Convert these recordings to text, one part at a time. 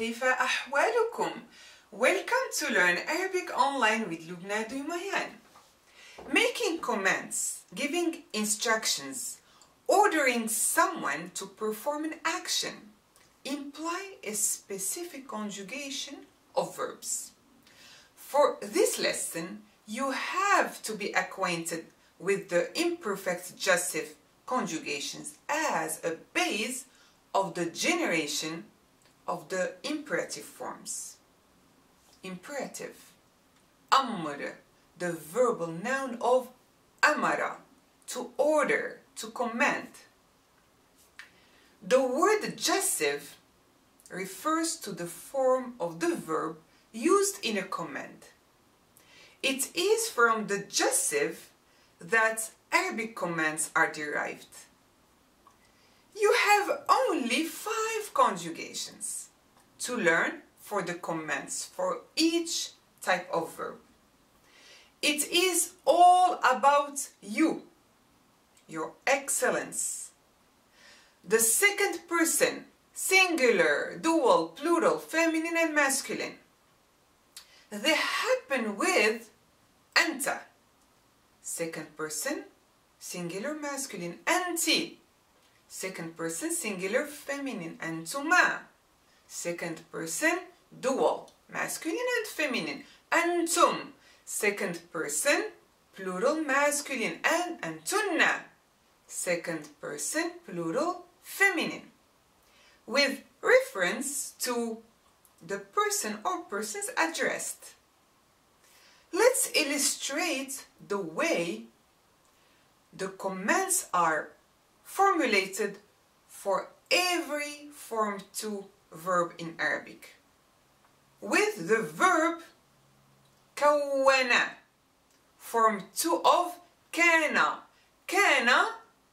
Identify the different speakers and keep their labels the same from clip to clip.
Speaker 1: كيف أحوالكم? Welcome to Learn Arabic Online with Loubna Duymayan. Making comments, giving instructions, ordering someone to perform an action imply a specific conjugation of verbs. For this lesson, you have to be acquainted with the imperfect jussive conjugations as a base of the generation of the imperative forms. Imperative, amr, the verbal noun of amara, to order, to command. The word jussive refers to the form of the verb used in a command. It is from the jussive that Arabic commands are derived. You have only 5 conjugations to learn for the commands for each type of verb. It is all about you, your excellence. The second person, singular, dual, plural, feminine and masculine, they happen with anta. Second person, singular, masculine, anti. Second person, singular, feminine, antuma. Second person, dual, masculine and feminine, antum. Second person, plural, masculine, and antunna. Second person, plural, feminine, with reference to the person or persons addressed. Let's illustrate the way the commands are formulated for every form 2 verb in Arabic. With the verb كوّن, form 2 of كان. كان,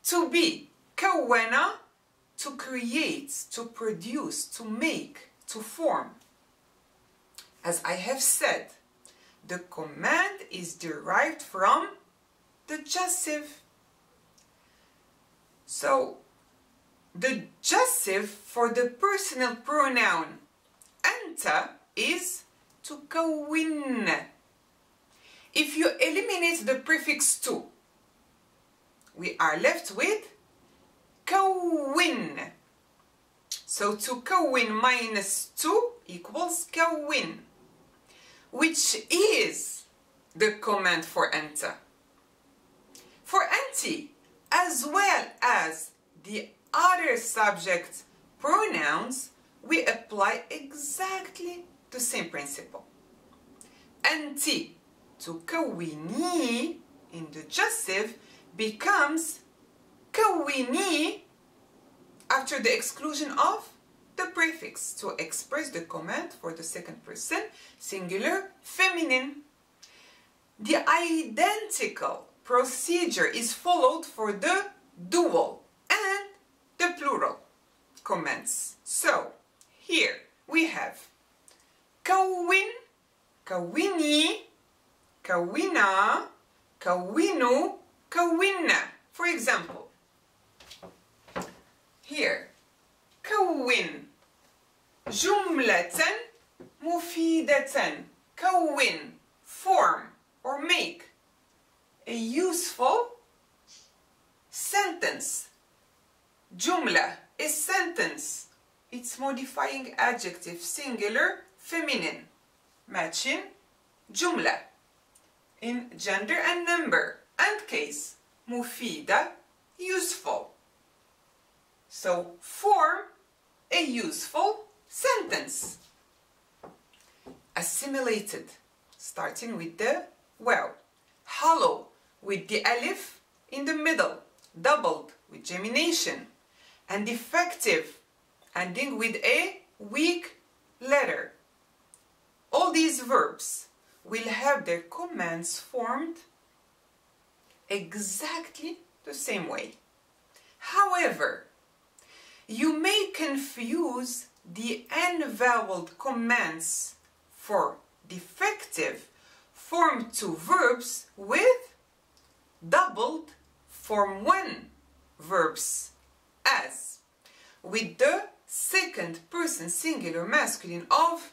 Speaker 1: to be. كوّن, to create, to produce, to make, to form. As I have said, the command is derived from the jussive. So, the jussive for the personal pronoun anta is تكون. If you eliminate the prefix to, we are left with كون. So تكون minus 2 equals كون, which is the command for anta. For anti, as well as the other subject pronouns, we apply exactly the same principle. Anti, تكوني, in the jussive, becomes كوني after the exclusion of the prefix to express the command for the second person, singular, feminine. The identical procedure is followed for the dual and the plural commands. So, here we have كون, كوني, كونا, كونوا, كونا. For example, here, كون جملة مفيدة. كون, form or make a useful sentence. جملة, a sentence. It's modifying adjective, singular, feminine, matching جملة in gender and number and case. مفيدة, useful. So, form a useful sentence. Assimilated, starting with the waw. Hollow, with the alif in the middle. Doubled, with gemination. And defective, ending with a weak letter. All these verbs will have their commands formed exactly the same way. However, you may confuse the n-voweled commands for defective form 2 verbs with form 1 verbs, as with the second person singular masculine of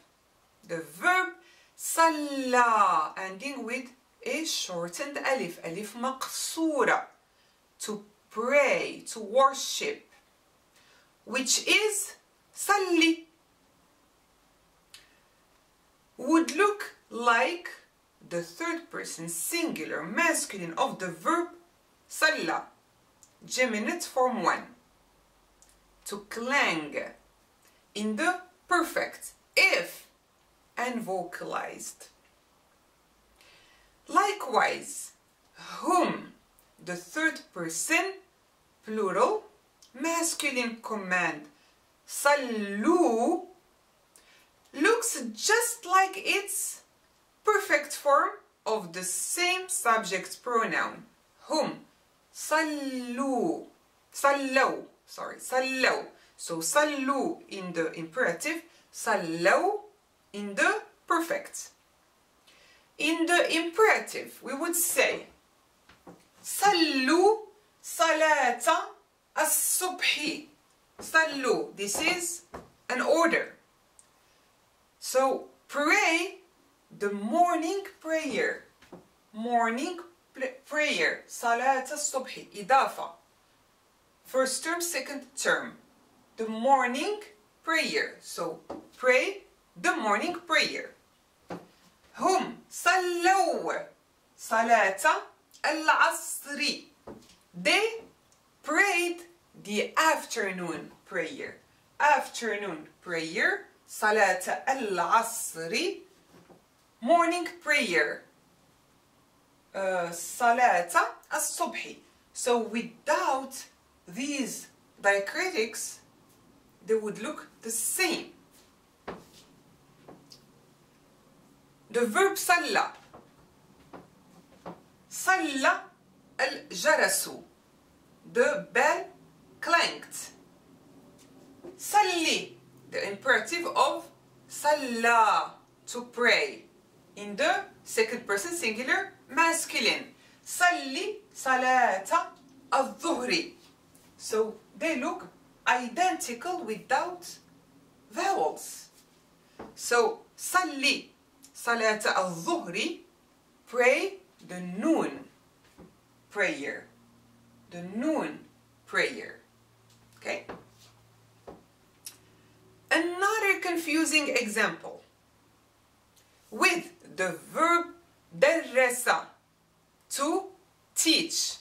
Speaker 1: the verb صلى, ending with a shortened alif, alif مقصورة, to pray, to worship, which is صلي. Would look like the third person singular masculine of the verb صلى, geminate form 1, to clang in the perfect if and vocalized. Likewise, whom, the third person plural masculine command صلوا, looks just like its perfect form of the same subject pronoun, whom. صلوا, صلوا, صلوا. So صلوا in the imperative, صلوا in the perfect. In the imperative, we would say صلوا صلاة الصبح. صلوا, this is an order. So pray the morning prayer. Morning prayer. صلاة الصبح. إضافة. First term, second term. The morning prayer. So pray the morning prayer. هم صلوا صلاة العصر. They prayed the afternoon prayer. Afternoon prayer. صلاة العصر. Morning prayer. صلاة الصبح. So without these diacritics, they would look the same. The verb صلى. صلى الجرس. The bell clanked. صلي, the imperative of صلى, to pray, in the second person singular masculine. صلي صلاة الظهر. So they look identical without vowels. So صلي صلاة الظهر, pray the noon prayer. The noon prayer. Okay? Another confusing example with the verb درس, to teach.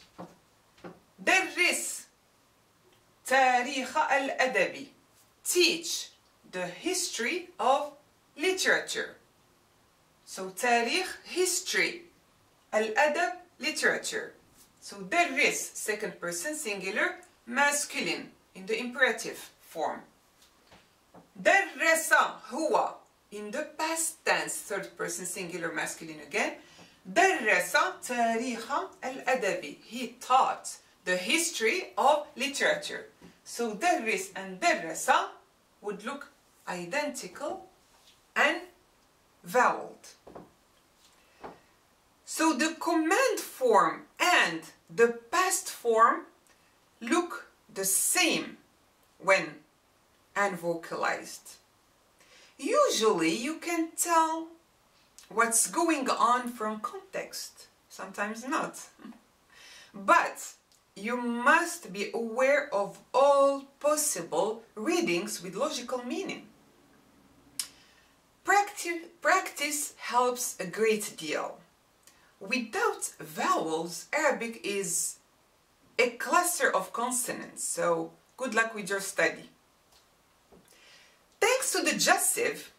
Speaker 1: درس تاريخ الأدب, teach the history of literature. So تاريخ, history, الأدب, literature. So درس, second person singular masculine in the imperative form. درس هو in the past tense, third person singular masculine again. درس تاريخ الأدب, he taught the history of literature. So درس and درس would look identical and voweled. So the command form and the past form look the same when unvocalized. Usually you can tell what's going on from context, sometimes not. But you must be aware of all possible readings with logical meaning. Practice helps a great deal. Without vowels, Arabic is a cluster of consonants, so good luck with your study. Thanks to the jussive,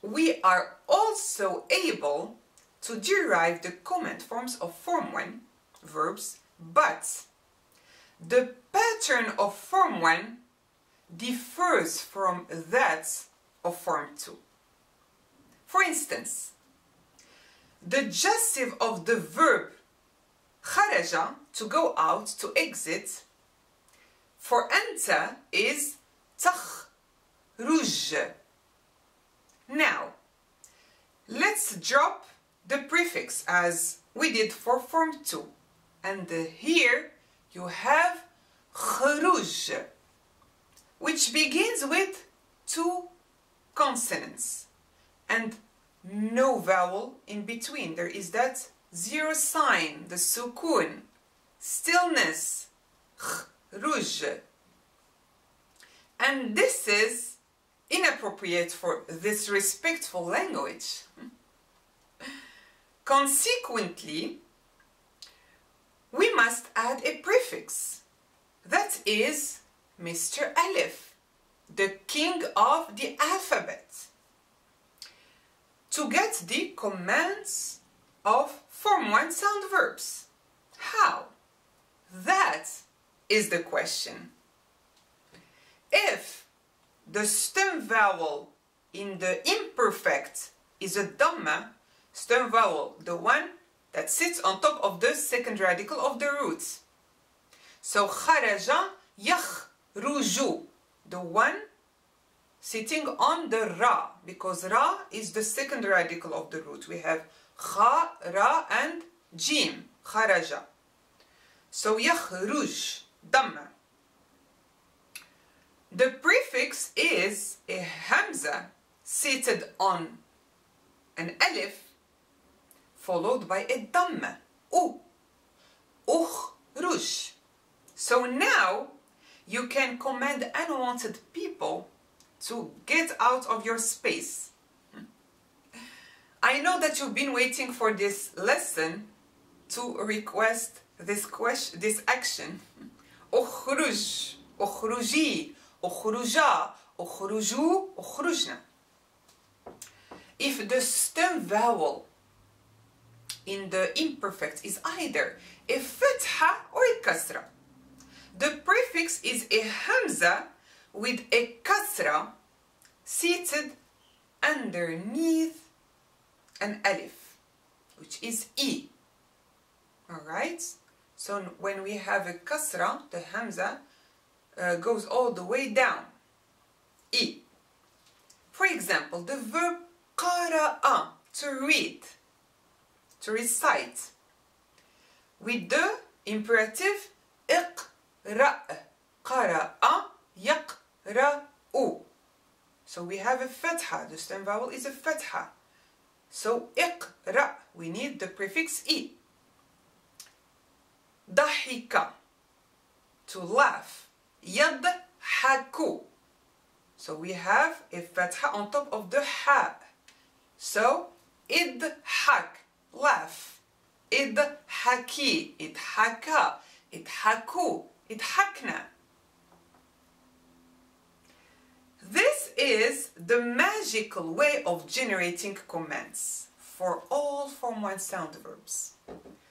Speaker 1: we are also able to derive the command forms of form 1, verbs, but the pattern of form 1 differs from that of form 2. For instance, the jussive of the verb خرج, to go out, to exit, for أنت is تخرج. Now, let's drop the prefix as we did for form 2. And here you have خروج. which begins with two consonants and no vowel in between. There is that zero sign, the sukun, stillness, ruj. And this is inappropriate for this respectful language. Consequently, we must add a prefix. That is Mr. Alif, the king of the alphabet, to get the commands of Form 1 sound verbs. How? That is the question. If the stem vowel in the imperfect is a Dhamma, stem vowel, the one that sits on top of the second radical of the root. So kharaja yakhruju, the one sitting on the ra, because ra is the second radical of the root. We have kha, ra and jim, kharaja. So yakhruj, Dhamma. The prefix is a hamza seated on an alif followed by a dhamma, u, ukhruj. So now you can command unwanted people to get out of your space. I know that you've been waiting for this lesson to request this action. Ukhruj, ukhruji, ukhruja, ukhruju, ukhrujna. If the stem vowel in the imperfect is either a fatha or a kasra, the prefix is a hamza with a kasra seated underneath an alif, which is e. Alright? So when we have a kasra, the hamza goes all the way down. E. For example, the verb qara'a, to read, to recite, with the imperative iqra', qara'a yaqra'u. So we have a fatha, the stem vowel is a fatha. So iqra', we need the prefix e. Dahika, to laugh, yadhaku. So we have a fatha on top of the ha. So idhak, laugh. Idhaki, idhaka, idhaku, idhakna. This is the magical way of generating commands for all Form 1 sound verbs,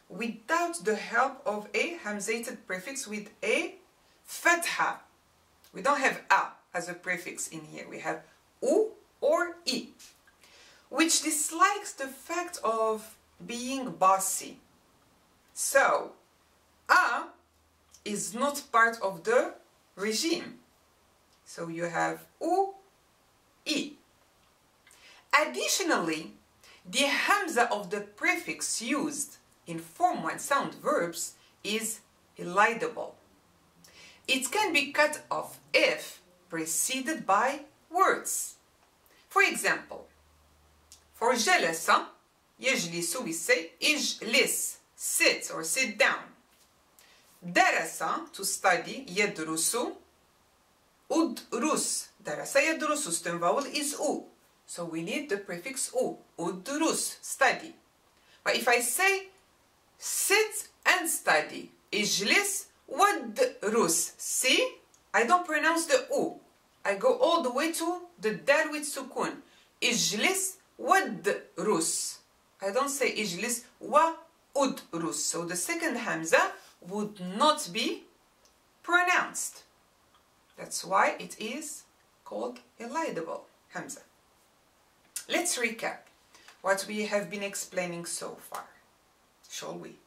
Speaker 1: without the help of a hamzated prefix with a fatha. We don't have a as a prefix in here. We have u or e, which dislikes the fact of being bossy. So, a is not part of the regime. So you have u, e. Additionally, the hamza of the prefix used in Form 1 sound verbs is elidable. It can be cut off if preceded by words. For example, for jalasa, yajlisu, we say ijlis, sit or sit down. Darasa, to study, yadrusu, udrus, darasa yadrusu, stem vowel is u. So we need the prefix u, udrus, study. But if I say sit and study, ijlis wadrus, see, I don't pronounce the u. I go all the way to the dal with sukun. Ijlis wadrus. I don't say ijlis wa udrus. So the second hamza would not be pronounced. That's why it is called elidable hamza. Let's recap what we have been explaining so far, shall we?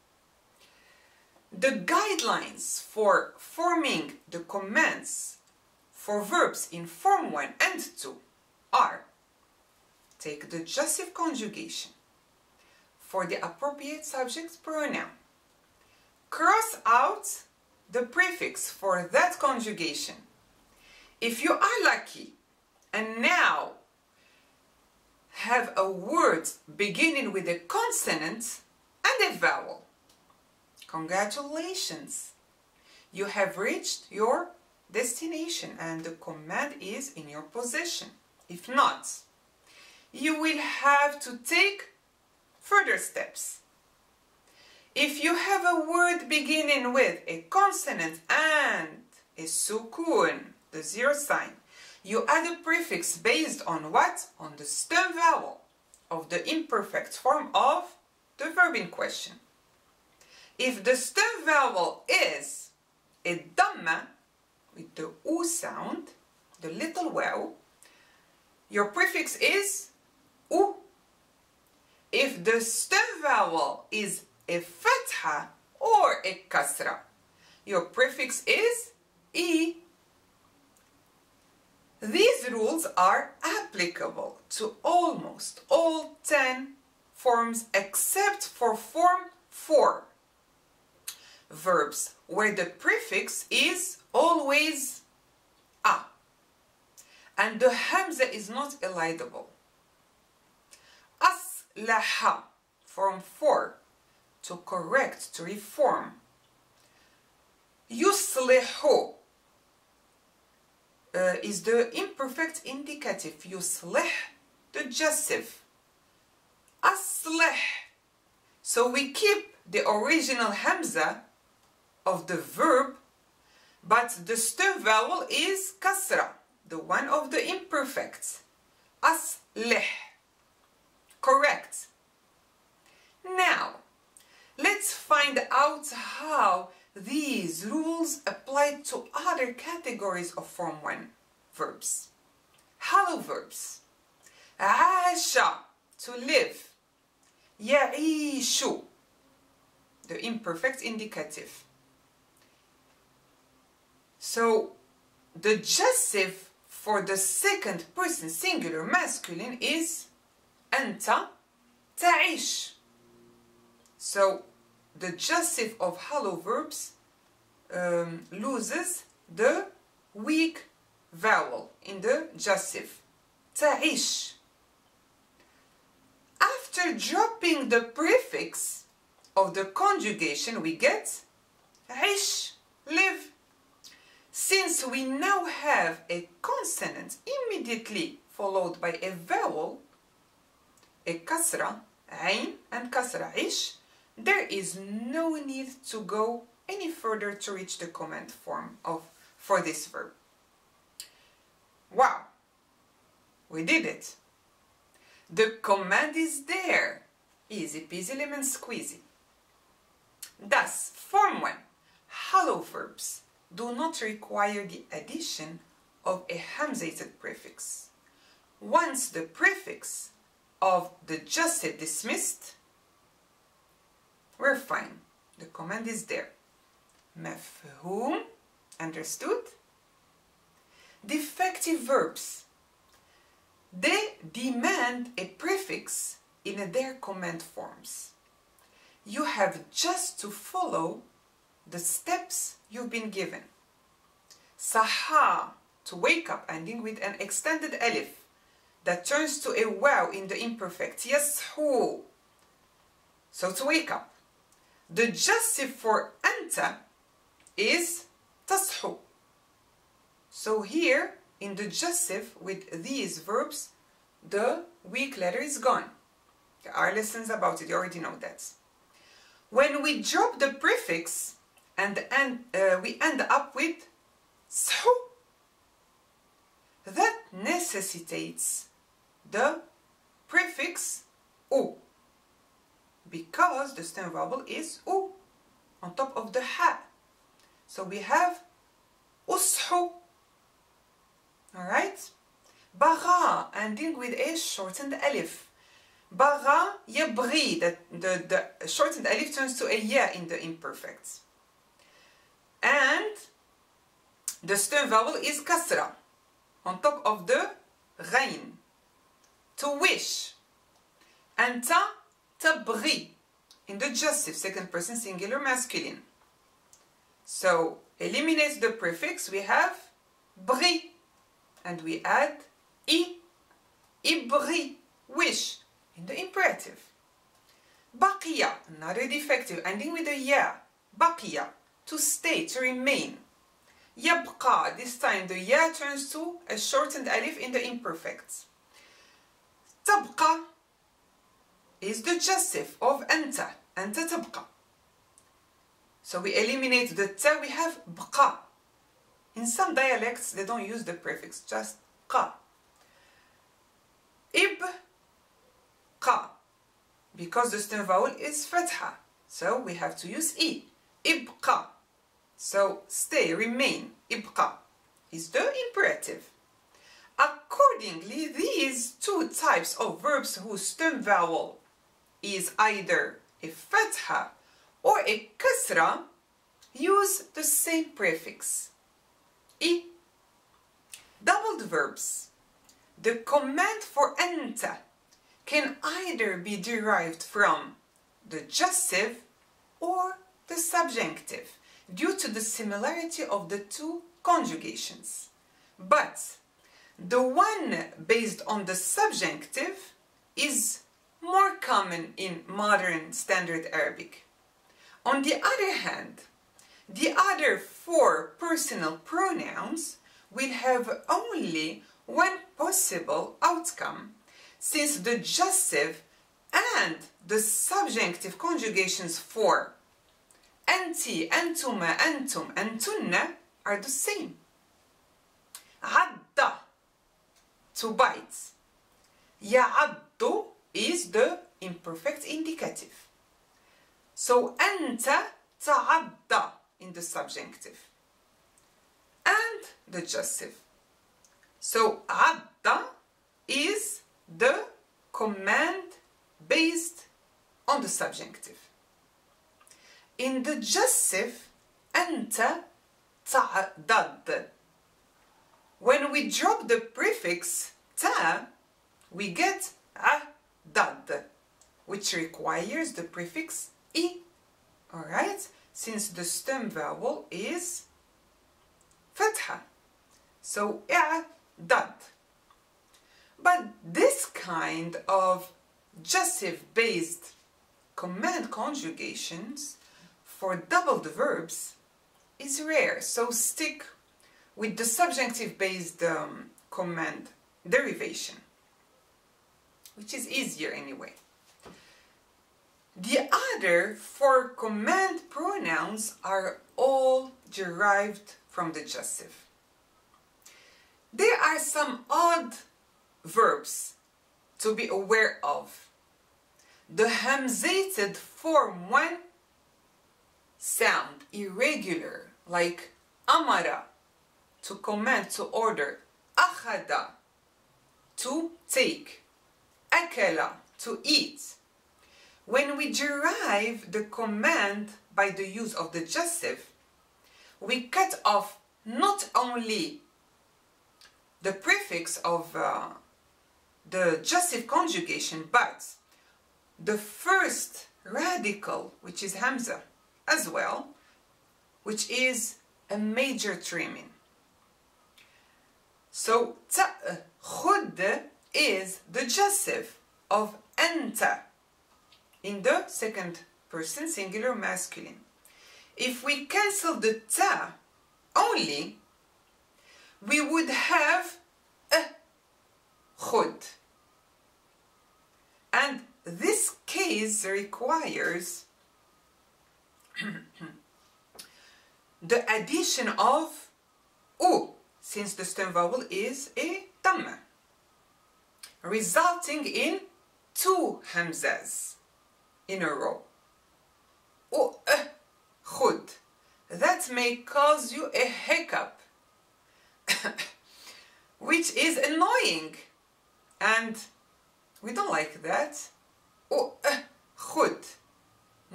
Speaker 1: The guidelines for forming the commands for verbs in Form 1 and 2 are: take the jussive conjugation for the appropriate subject pronoun. Cross out the prefix for that conjugation. If you are lucky and now have a word beginning with a consonant and a vowel, congratulations! You have reached your destination and the command is in your possession. If not, you will have to take further steps. If you have a word beginning with a consonant and a sukun, the zero sign, you add a prefix based on what? On the stem vowel of the imperfect form of the verb in question. If the stem vowel is a dhamma with the u sound, the little wow, your prefix is u. If the stem vowel is a fatha or a kasra, your prefix is e. These rules are applicable to almost all 10 forms except for form 4, verbs, where the prefix is always a and the hamza is not elidable. Aslaha, form 4, to correct, to reform. Yuslihu is the imperfect indicative. Yuslih, the jussive. Aslih. So we keep the original hamza of the verb, but the stem vowel is kasra, the one of the imperfect. Aslih. Correct. Now, let's find out how these rules apply to other categories of Form 1 verbs. Hello verbs. Asha, to live. Ya'ishu, the imperfect indicative. So, the jussive for the second person singular masculine is anta ta'ish. So, the jussive of hello verbs loses the weak vowel in the jussive. Ta'ish. After dropping the prefix of the conjugation, we get ish, live. Since we now have a consonant immediately followed by a vowel, a kasra, ain and kasra, ish, there is no need to go any further to reach the command form for this verb. Wow, we did it. The command is there. Easy peasy lemon squeezy. Thus, Form 1, hello verbs do not require the addition of a hamzated prefix. Once the prefix of the jussive dismissed, we're fine. The command is there. Mafhum, understood? Defective verbs. They demand a prefix in their command forms. You have just to follow the steps you've been given. Saha, to wake up, ending with an extended alif that turns to a waw in the imperfect. Yashu, so to wake up. The jussive for anta is tashu. So here, in the jussive with these verbs, the weak letter is gone. There are lessons about it, you already know that. When we drop the prefix and we end up with shu, that necessitates the prefix u, because the stem vowel is u on top of the ha. So we have ushu. Alright? Bara, ending with a shortened alif. Bara yabri, the shortened alif turns to a ya in the imperfect. And the stem vowel is kasra, on top of the ghain. To wish. Anta tabri, in the jussive, second person singular masculine. So, eliminate the prefix, we have bri. and we add I, ibri, wish, in the imperative. Baqiya, another defective, ending with a ya. Baqiya, to stay, to remain. Yabqa, this time the ya turns to a shortened alif in the imperfect. Tabqa is the jussive of anta. Anta tabqa. So we eliminate the ta, we have bqa. In some dialects they don't use the prefix, just qa. Ibqa, because the stem vowel is fatha, so we have to use I. Ibqa, so stay, remain. Ibqa is the imperative. Accordingly, these two types of verbs whose stem vowel is either a fatha or a kasra use the same prefix. I. Doubled verbs. The command for anta can either be derived from the jussive or the subjunctive due to the similarity of the two conjugations. But the one based on the subjunctive is more common in modern standard Arabic. On the other hand, the other four personal pronouns will have only one possible outcome, since the jussive and the subjunctive conjugations for anti, antuma, antum, antunna are the same. Adda, to bite. Ya'addu is the imperfect indicative. So anta ta'adda in the subjunctive and the jussive. So adda is the command based on the subjunctive. In the jussive, anta ta'addad. When we drop the prefix ta, we get addad, which requires the prefix I. Alright? Since the stem vowel is fatha. So i'dad. But this kind of jussive-based command conjugations for doubled verbs is rare, so stick with the subjunctive-based command derivation, which is easier anyway. The other four command pronouns are all derived from the jussive. There are some odd verbs to be aware of. The hamzated form 1 sound irregular, like amara, to command, to order, akhada, to take, akala, to eat. When we derive the command by the use of the jussive, we cut off not only the prefix of the jussive conjugation, but the first radical, which is hamza, as well, which is a major trimming. So ta'khud is the jussive of anta in the second person singular masculine. If we cancel the ta only, we would have khud. And this case requires the addition of u, since the stem vowel is a tamma, resulting in two hamzas in a row. Khud. That may cause you a hiccup, which is annoying, and we don't like that. Khud.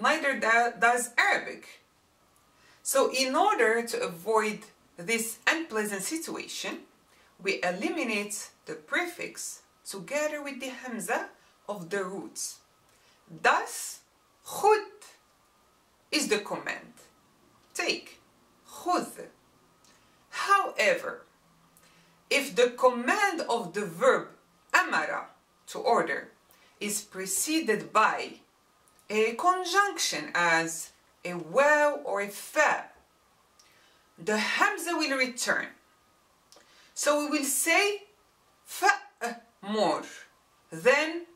Speaker 1: Neither does Arabic. So in order to avoid this unpleasant situation, we eliminate the prefix together with the hamza of the roots. Thus, khud is the command. Take, khud. However, if the of the verb amara, to order, is preceded by a conjunction as a waw or a fa, the hamza will return. So we will say fa'mur, then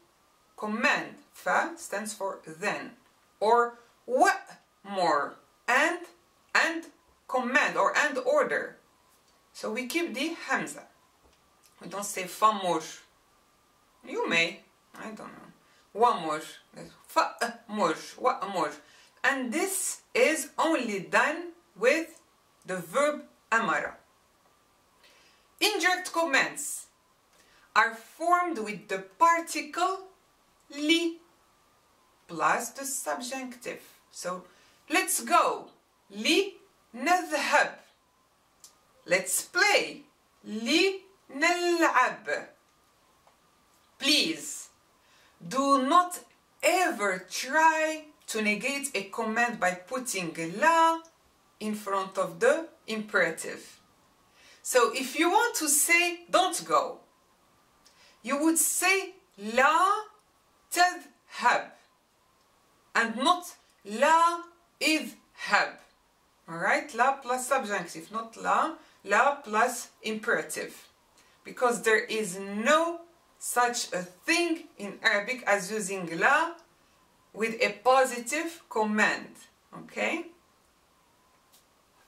Speaker 1: command. Fa stands for then, or wa'mur, and command or and order. So we keep the hamza. We don't say famur. You may, I don't know. Wa'mur, fa'mur, wa'mur. And this is only done with the verb amara. Indirect commands are formed with the particle li plus the subjunctive. So let's go. Li nadhhab. Let's play. Li nal'ab. Please do not ever try to negate a command by putting la in front of the imperative. So if you want to say don't go, you would say la tadhhab and not la idhhab. Alright, la plus subjunctive, not la plus imperative. Because there is no such a thing in Arabic as using la with a positive command. Okay?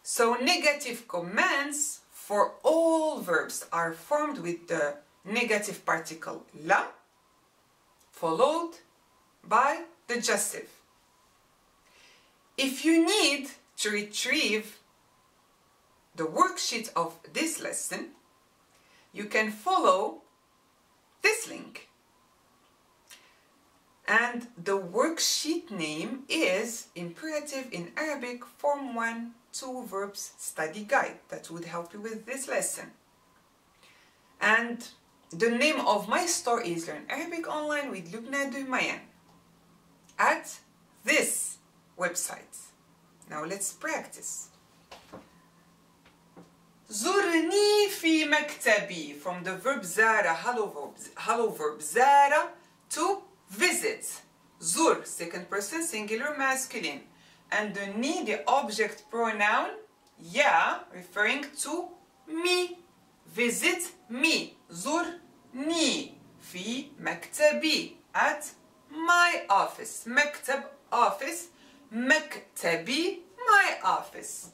Speaker 1: So negative commands for all verbs are formed with the negative particle la followed by the jussive. If you need to retrieve the worksheet of this lesson, you can follow this link. And the worksheet name is Imperative in Arabic Form 1 2 Verbs Study Guide. That would help you with this lesson. And the name of my store is Learn Arabic Online with Loubna Duymayan at this website. Now let's practice. زرني في مكتبي, from the verb زار, hello verb زار, to visit. زور, second person singular masculine, and the ni, the object pronoun ya, referring to me. Visit me. زرني في مكتبي, at my office. مكتب, office. مكتبي, my office.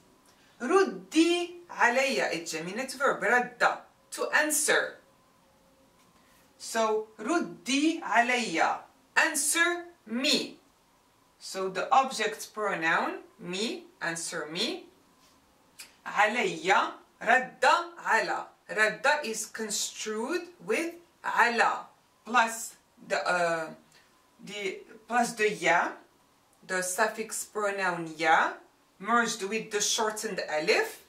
Speaker 1: ردي علي, it's geminate verb, رد, to answer. So ردي علي, answer me. So the object pronoun me, answer me. علي, رد على. رد is construed with على plus the ya, the suffix pronoun ya, merged with the shortened alif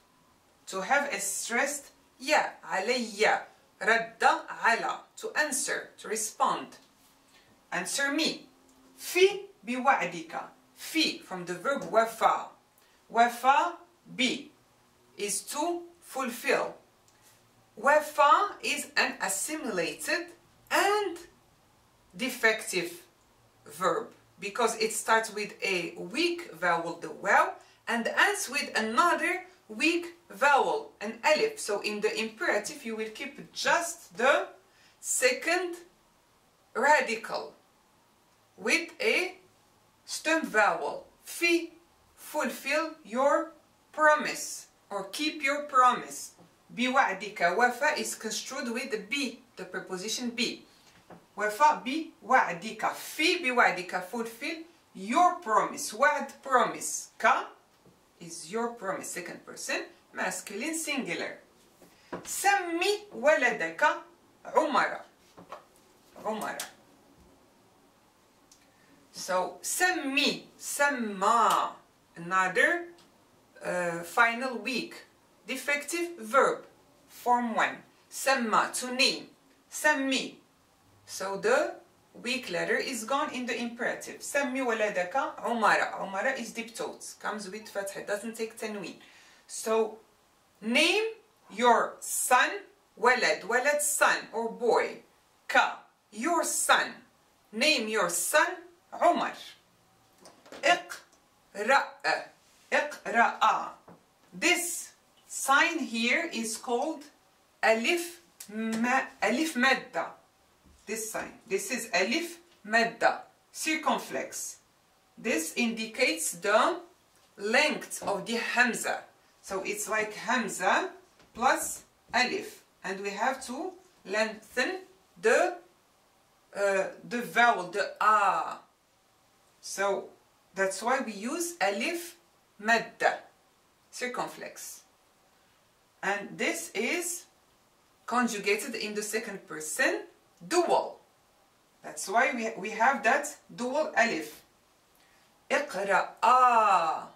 Speaker 1: to have a stressed ya. علي, رد على, to answer, to respond. Answer me. في بوعدك. في, from the verb وفى. وفى be is to fulfill. وفى is an assimilated and defective verb because it starts with a weak vowel, the waw, and ends with another weak vowel, an alif. So in the imperative you will keep just the second radical with a stem vowel. Fi, fulfill your promise or keep your promise. بوعدك, wafa is construed with be, the preposition be. Wafa بوعدك. Fi بوعدك, fulfill your promise. وعد, promise. Ka is your promise, second person, masculine singular. سمي ولدك عمر. عمر. So سمي, سما, another final weak defective verb, form 1. سما, to name. سمي. So the weak letter is gone in the imperative. سمي ولدك عمر. عمر is deep tones, comes with fatha, doesn't take tanween. So name your son ولد ولد son or boy. ك your son. Name your son عمر. اقرأ اقرأ. This sign here is called ألف مادة. This sign. This is ألف مادة. Circumflex. This indicates the length of the hamza. So it's like hamza plus alif. And we have to lengthen the vowel, the a. So that's why we use alif madda, circumflex. And this is conjugated in the second person, dual. That's why we have that dual alif. اقرأ.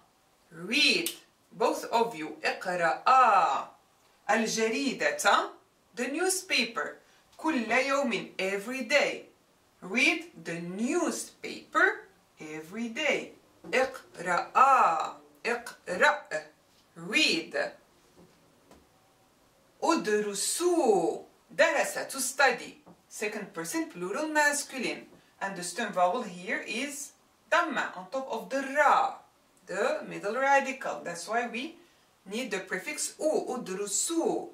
Speaker 1: Read. Both of you. اقرأ. الجريدة. The newspaper. كل يوم. Every day. Read the newspaper every day. اقرأ. اقرأ. Read. ادرسوا. درس. To study. Second person plural masculine. And the stem vowel here is Dhamma on top of the ra, the middle radical. That's why we need the prefix u, udrusu.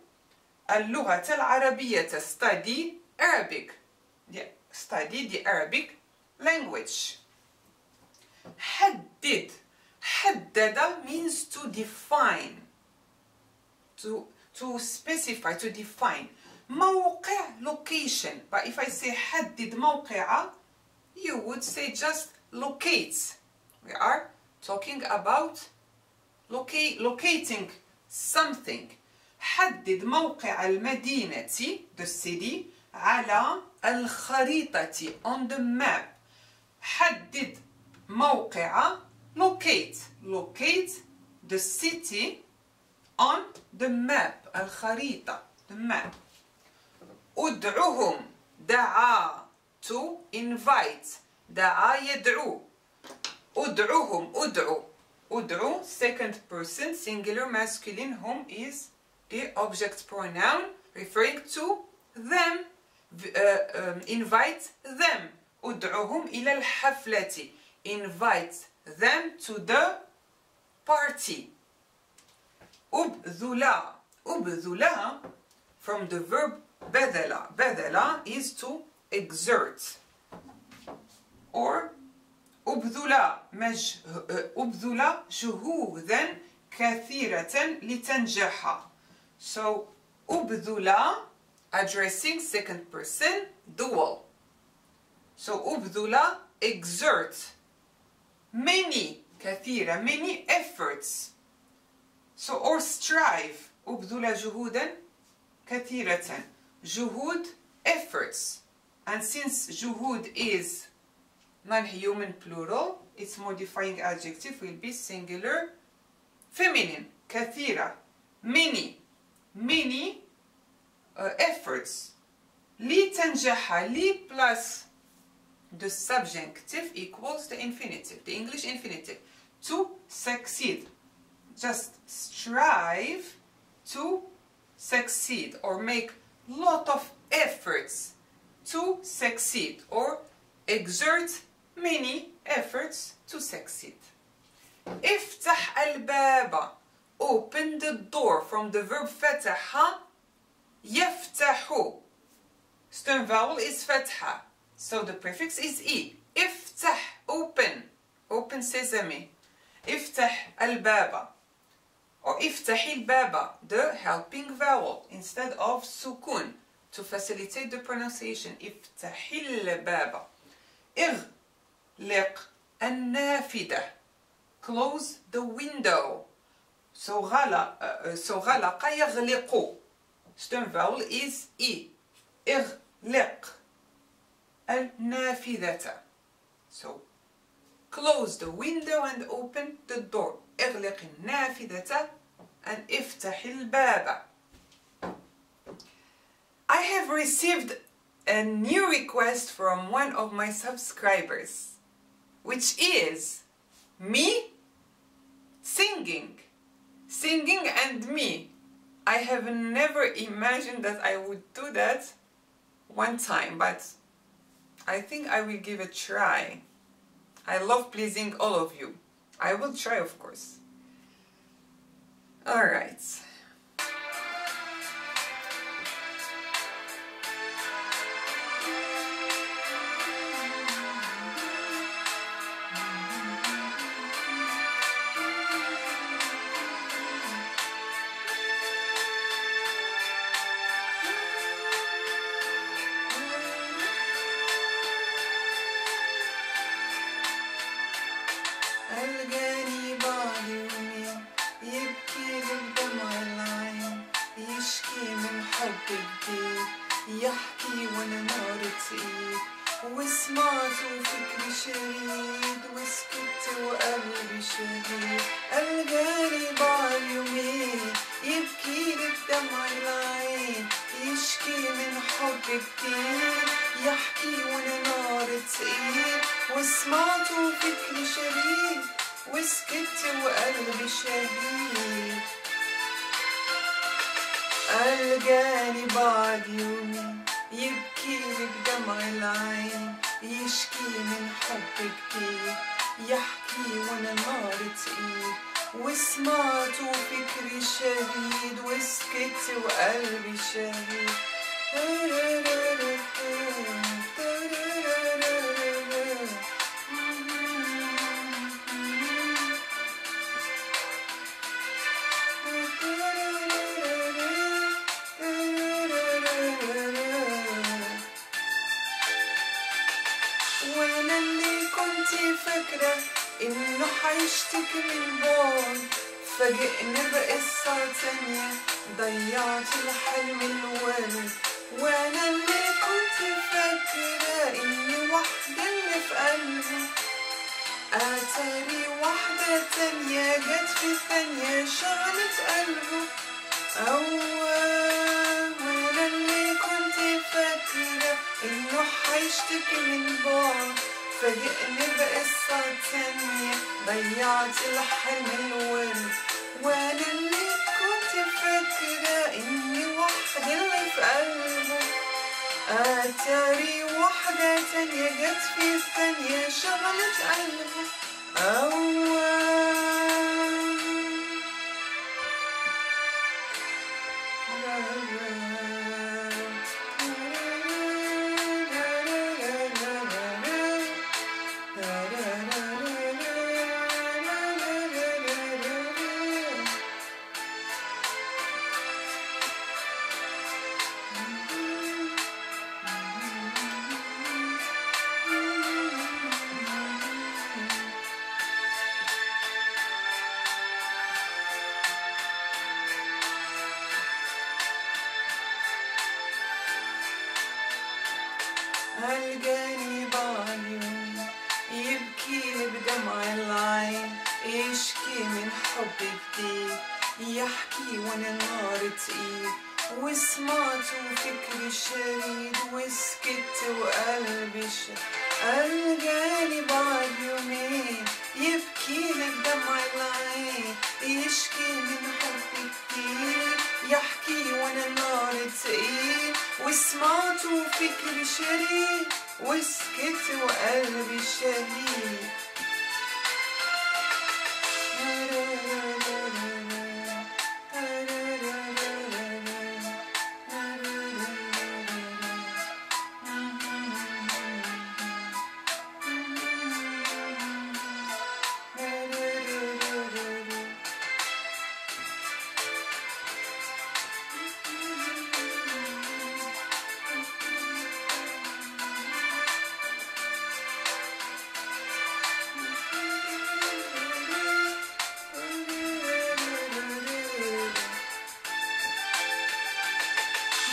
Speaker 1: اللغة العربية, study Arabic. Study the Arabic language. حدد. حدد means to define, to specify, to define. موقع, location. But if I say حدد موقع, you would say just locates. We are talking about locating something. حدد موقع المدينة, the city, على الخريطة, on the map. حدد موقع, locate the city on the map, الخريطة, the map. ادعوهم, دعا, to invite. دعا يدعو. ادعوهم. ادعو second person singular masculine. Whom is the object pronoun referring to them. Invite them. ادعوهم إلى الحفلة. Invite them to the party. أبذل from the verb بذل. بذل is to exert. Or أبذل جهودا كثيرة لتنجح. So أبذل addressing second person dual. So أبذل exert many, كثيرة, many efforts. So or strive. أبذل جهودا كثيرة. جهود, efforts. And since juhud is non-human plural, its modifying adjective will be singular feminine. كثيرة. Many efforts. لتنجح. لي plus the subjunctive equals the infinitive, the English infinitive. To succeed. Just strive to succeed, or make lot of efforts to succeed, or exert many efforts to succeed. افتح الباب. Open the door from the verb فتح. يفتح. Stem vowel is فتحة. So the prefix is e. افتح. Open. Open sesame. افتح الباب. Or افتحي الباب. The helping vowel instead of sukun to facilitate the pronunciation. افتحي الباب. اغلق النافذة. Close the window. So غلق يغلق. Stem vowel is e. اغلق النافذة. So close the window and open the door. اغلق النافذة and افتح الباب. I have received a new request from one of my subscribers, which is me singing and me. I have never imagined that I would do that one time, but I think I will give a try. I love pleasing all of you. I will try, of course. Alright. ألقاني بعد يومين يبكي بدمع العين يشكي من حب جديد يحكي وانا نار تقيل وسمعت وفكري شريد وسكت وقلبي شهيد ألقاني بعد يومين يبكي بدمع العين يشكي من حب جديد يحكي وانا نار تقيل وسمعت وفكري شريد وسكت وقلبي شهيد ألقاني بعد يومين يبكي بدمع العين يشكي من حب كتير يحكي وانا نار تقيل وسمعت وفكري شهيد وسكت وقلبي شهيد وانا اللي كنت فاكرة انه حيشتكي من بعد فاجئني بقصة تانية ضيعت الحلم الوارد وانا اللي كنت فاكرة اني واحدة اللي في قلبي اتاري واحدة تانية جت في الثانية شغلت قلبه وانا اللي كنت فاكرة انه حيشتكي من بعد فاجئني بقصة تانية ضيعت الحلم الورد وانا اللي كنت فاكرة اني واحدة اللي في قلبه اتاري واحدة تانية جت في الثانية شغلت قلبه ألقاني بعيون يبكي بدمع العين يشكي من حب جديد يحكي وانا نار تقيل وسمعت وفكري شريد وسكت وقلبي شهيد ألقاني بعد يومين يبكي بدمع العين يشكي من حب كتير يحكي وانا نار تقيل وسمعت وفكري شريد وسكت وقلبي شهيد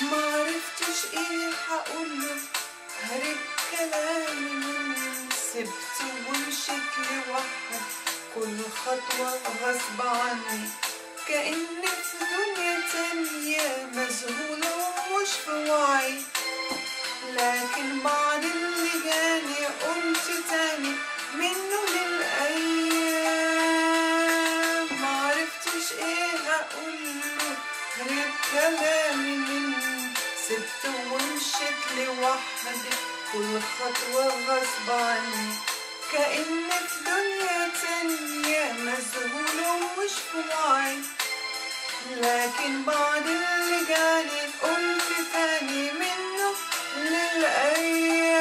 Speaker 1: معرفتش ايه هقوله هرب كلامي مني سبته ومشيت لوحدي كل خطوة غصب عني كأني في دنيا تانية مذهولة ومش في وعي لكن بعد اللي جاني قمت تاني منه للأيام معرفتش ايه هقوله هرب كلامي مني، سبت ومشيت لوحدي كل خطوة غصب عني، كأني في دنيا تانية مذهولة ومش في وعي. لكن بعد اللي جاني قلت تاني منه للأيام